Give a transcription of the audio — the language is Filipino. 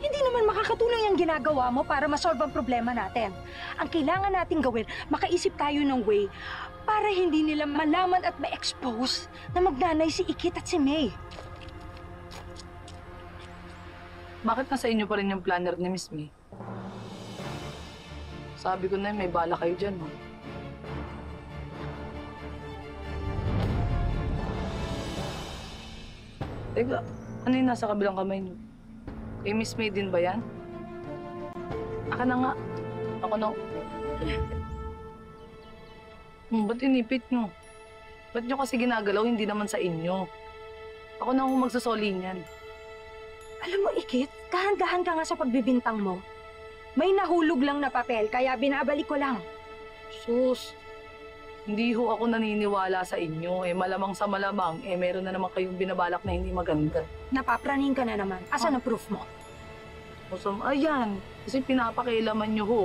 Hindi naman makakatulong yung ginagawa mo para masolve ang problema natin. Ang kailangan nating gawin, makaisip tayo ng way para hindi nila malaman at ma-expose na magnanay si Ikit at si May. Bakit nasa inyo pa rin yung planner ni Miss May? Sabi ko na may bala kayo dyan, no? Teka, ano yung nasa kabilang kamay niyo? Kay Miss May din ba yan? Aka na nga. Ako na. Ba't inipit nyo? Ba't nyo kasi ginagalaw, hindi naman sa inyo? Ako na akong magsasoli niyan. Alam mo, Ikit, dahan-dahan ka nga sa pagbibintang mo. May nahulog lang na papel, kaya binabalik ko lang. Sus, hindi ho ako naniniwala sa inyo. Malamang sa malamang, meron na naman kayong binabalak na hindi maganda. Napapraning ka na naman. Asan ang proof mo? Ayan, kasi pinapakailaman nyo ho.